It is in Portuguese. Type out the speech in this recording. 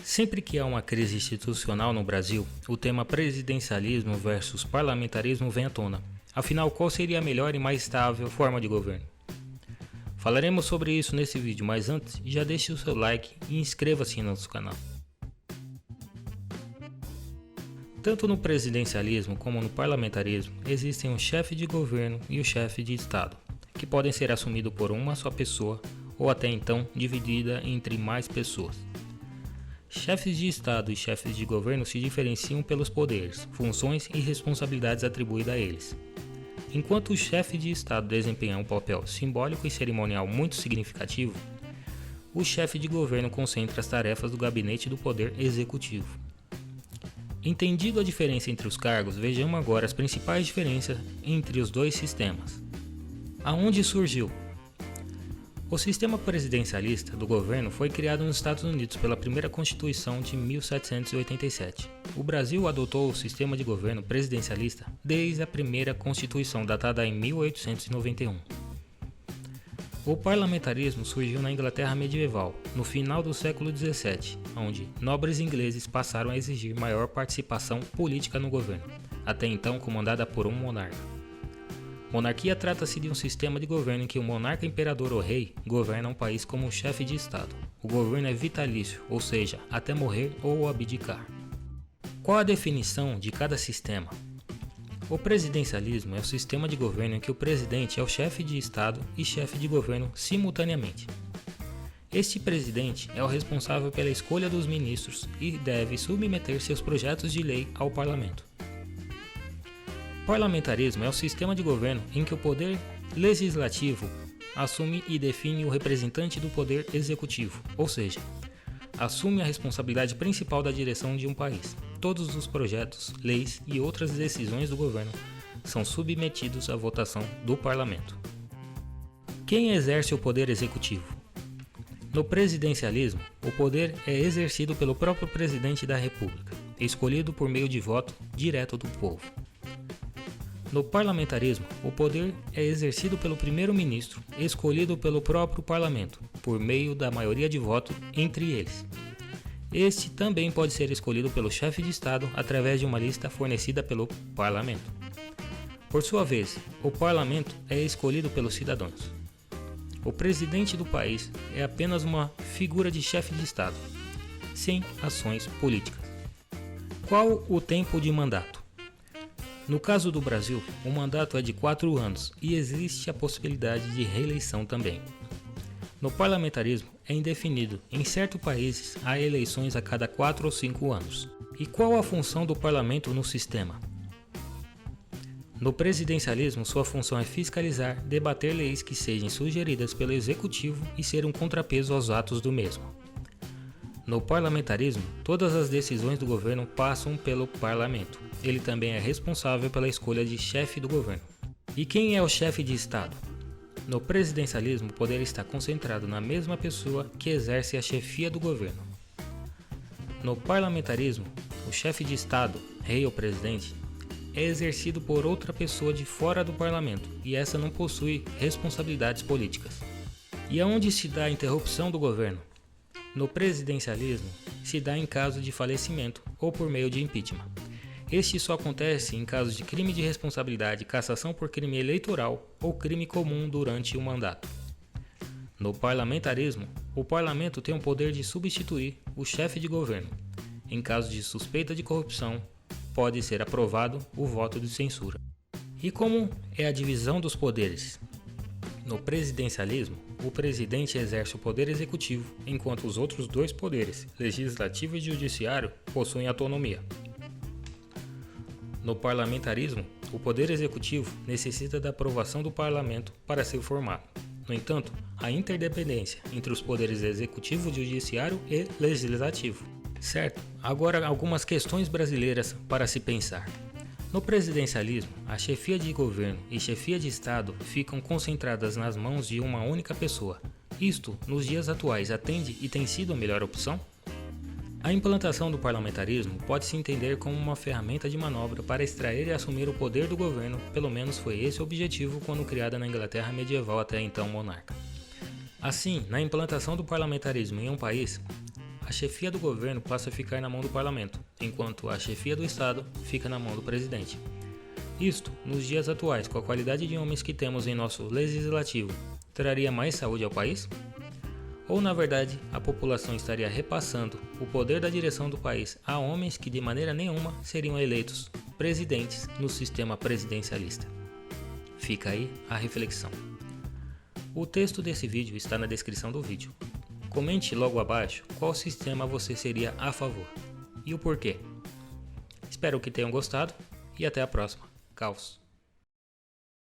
Sempre que há uma crise institucional no Brasil, o tema presidencialismo versus parlamentarismo vem à tona. Afinal, qual seria a melhor e mais estável forma de governo? Falaremos sobre isso nesse vídeo, mas antes, já deixe o seu like e inscreva-se no nosso canal. Tanto no presidencialismo como no parlamentarismo, existem um chefe de governo e o chefe de Estado, que podem ser assumidos por uma só pessoa ou até então dividida entre mais pessoas. Chefes de Estado e chefes de governo se diferenciam pelos poderes, funções e responsabilidades atribuídas a eles. Enquanto o chefe de Estado desempenha um papel simbólico e cerimonial muito significativo, o chefe de governo concentra as tarefas do gabinete do poder executivo. Entendido a diferença entre os cargos, vejamos agora as principais diferenças entre os dois sistemas. Aonde surgiu? O sistema presidencialista do governo foi criado nos Estados Unidos pela primeira Constituição de 1787. O Brasil adotou o sistema de governo presidencialista desde a primeira Constituição, datada em 1891. O parlamentarismo surgiu na Inglaterra medieval, no final do século XVII, onde nobres ingleses passaram a exigir maior participação política no governo, até então comandada por um monarca. Monarquia trata-se de um sistema de governo em que o monarca, imperador ou rei governa um país como chefe de Estado. O governo é vitalício, ou seja, até morrer ou abdicar. Qual a definição de cada sistema? O presidencialismo é o sistema de governo em que o presidente é o chefe de Estado e chefe de governo simultaneamente. Este presidente é o responsável pela escolha dos ministros e deve submeter seus projetos de lei ao parlamento. Parlamentarismo é o sistema de governo em que o poder legislativo assume e define o representante do poder executivo, ou seja, assume a responsabilidade principal da direção de um país. Todos os projetos, leis e outras decisões do governo são submetidos à votação do parlamento. Quem exerce o poder executivo? No presidencialismo, o poder é exercido pelo próprio presidente da República, escolhido por meio de voto direto do povo. No parlamentarismo, o poder é exercido pelo primeiro-ministro, escolhido pelo próprio parlamento, por meio da maioria de voto entre eles. Este também pode ser escolhido pelo chefe de Estado através de uma lista fornecida pelo parlamento. Por sua vez, o parlamento é escolhido pelos cidadãos. O presidente do país é apenas uma figura de chefe de Estado, sem ações políticas. Qual o tempo de mandato? No caso do Brasil, o mandato é de 4 anos e existe a possibilidade de reeleição também. No parlamentarismo, é indefinido. Em certos países, há eleições a cada 4 ou 5 anos. E qual a função do parlamento no sistema? No presidencialismo, sua função é fiscalizar, debater leis que sejam sugeridas pelo executivo e ser um contrapeso aos atos do mesmo. No parlamentarismo, todas as decisões do governo passam pelo parlamento. Ele também é responsável pela escolha de chefe do governo. E quem é o chefe de Estado? No presidencialismo, o poder está concentrado na mesma pessoa que exerce a chefia do governo. No parlamentarismo, o chefe de Estado, rei ou presidente, é exercido por outra pessoa de fora do parlamento e essa não possui responsabilidades políticas. E aonde se dá a interrupção do governo? No presidencialismo, se dá em caso de falecimento ou por meio de impeachment. Este só acontece em casos de crime de responsabilidade, cassação por crime eleitoral ou crime comum durante o mandato. No parlamentarismo, o parlamento tem o poder de substituir o chefe de governo. Em caso de suspeita de corrupção, pode ser aprovado o voto de censura. E como é a divisão dos poderes? No presidencialismo, o presidente exerce o poder executivo, enquanto os outros dois poderes, legislativo e judiciário, possuem autonomia. No parlamentarismo, o poder executivo necessita da aprovação do parlamento para ser formado. No entanto, há interdependência entre os poderes executivo, judiciário e legislativo. Certo? Agora algumas questões brasileiras para se pensar. No presidencialismo, a chefia de governo e chefia de Estado ficam concentradas nas mãos de uma única pessoa. Isto, nos dias atuais, atende e tem sido a melhor opção? A implantação do parlamentarismo pode-se entender como uma ferramenta de manobra para extrair e assumir o poder do governo, pelo menos foi esse o objetivo quando criada na Inglaterra medieval até então monarca. Assim, na implantação do parlamentarismo em um país, a chefia do governo passa a ficar na mão do parlamento, enquanto a chefia do estado fica na mão do presidente. Isto, nos dias atuais, com a qualidade de homens que temos em nosso legislativo, traria mais saúde ao país? Ou, na verdade, a população estaria repassando o poder da direção do país a homens que de maneira nenhuma seriam eleitos presidentes no sistema presidencialista? Fica aí a reflexão. O texto desse vídeo está na descrição do vídeo. Comente logo abaixo qual sistema você seria a favor e o porquê. Espero que tenham gostado e até a próxima. Caos.